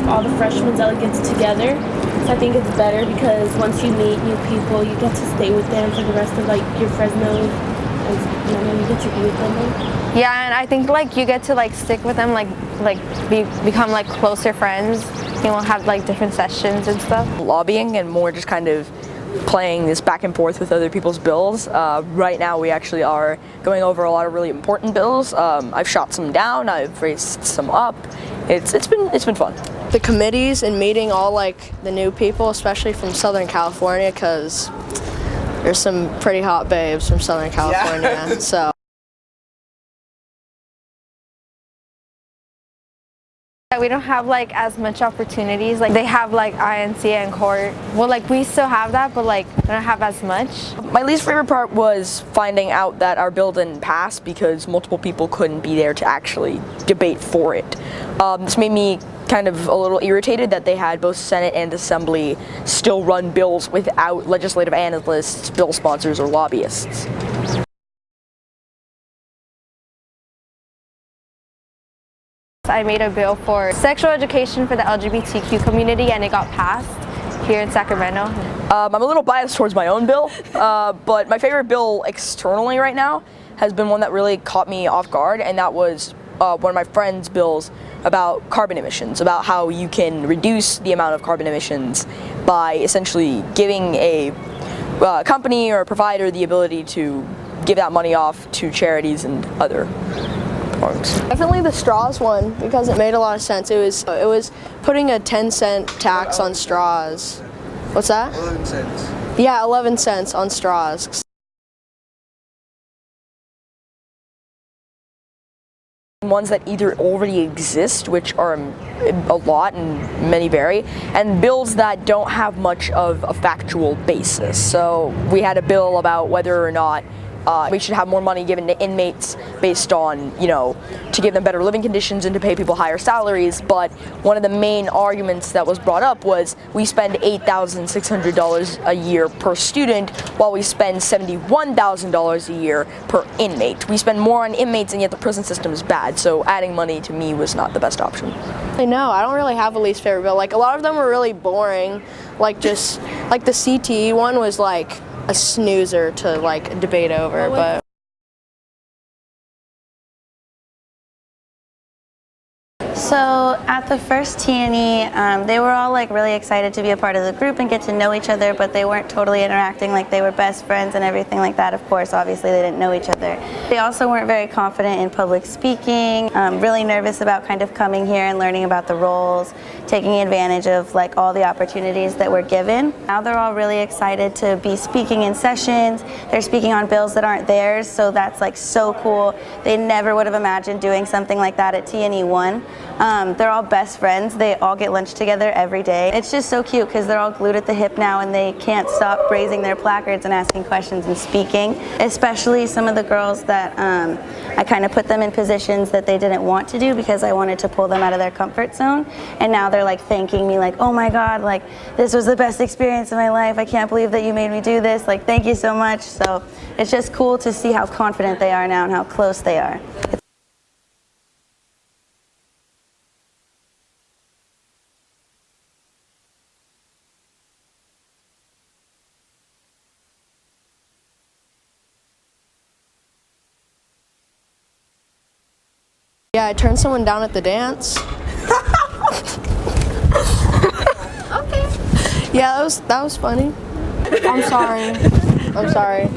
all the freshman delegates together. So I think it's better because once you meet new people, you get to stay with them for the rest of like your Fresno, and you get to be with them. Yeah, and I think like you get to like stick with them, become like closer friends. You will have like different sessions and stuff. Lobbying and more just kind of playing this back and forth with other people's bills. Right now we actually are going over a lot of really important bills. I've shot some down, I've raised some up. It's been fun. The committees and meeting all like the new people, especially from Southern California, because there's some pretty hot babes from Southern California. Yeah. So. We don't have like as much opportunities. Like they have like INC and court. Well, like we still have that, but like we don't have as much. My least favorite part was finding out that our bill didn't pass because multiple people couldn't be there to actually debate for it. This made me kind of a little irritated that they had both Senate and Assembly still run bills without legislative analysts, bill sponsors, or lobbyists. I made a bill for sexual education for the LGBTQ community, and it got passed here in Sacramento. I'm a little biased towards my own bill, but my favorite bill externally right now has been one that really caught me off guard, and that was one of my friend's bills about carbon emissions, about how you can reduce the amount of carbon emissions by essentially giving a company or a provider the ability to give that money off to charities and other forms. Definitely the straws one, because it made a lot of sense. It was putting a 10-cent tax on straws. What's that? 11 cents. Yeah, 11 cents on straws. Ones that either already exist, which are a lot and many vary, and bills that don't have much of a factual basis. So we had a bill about whether or not we should have more money given to inmates based on, to give them better living conditions and to pay people higher salaries. But one of the main arguments that was brought up was we spend $8,600 a year per student while we spend $71,000 a year per inmate. We spend more on inmates and yet the prison system is bad. So adding money to me was not the best option. I know, I don't really have a least favorite bill. Like a lot of them were really boring. Like just like the CTE one was like a snoozer to like debate over, but. So at the first T&E, they were all like really excited to be a part of the group and get to know each other, but they weren't totally interacting like they were best friends and everything like that. Of course, obviously they didn't know each other. They also weren't very confident in public speaking, really nervous about kind of coming here and learning about the roles, taking advantage of like all the opportunities that were given. Now they're all really excited to be speaking in sessions. They're speaking on bills that aren't theirs, so that's like so cool. They never would have imagined doing something like that at T&E 1. They're all best friends. They all get lunch together every day. It's just so cute because they're all glued at the hip now and they can't stop raising their placards and asking questions and speaking. Especially some of the girls that I kind of put them in positions that they didn't want to do because I wanted to pull them out of their comfort zone. And now they're like thanking me like, oh my God, like this was the best experience of my life. I can't believe that you made me do this. Like, thank you so much. So it's just cool to see how confident they are now and how close they are. Yeah, I turned someone down at the dance. Okay. Yeah, that was funny. I'm sorry. I'm sorry.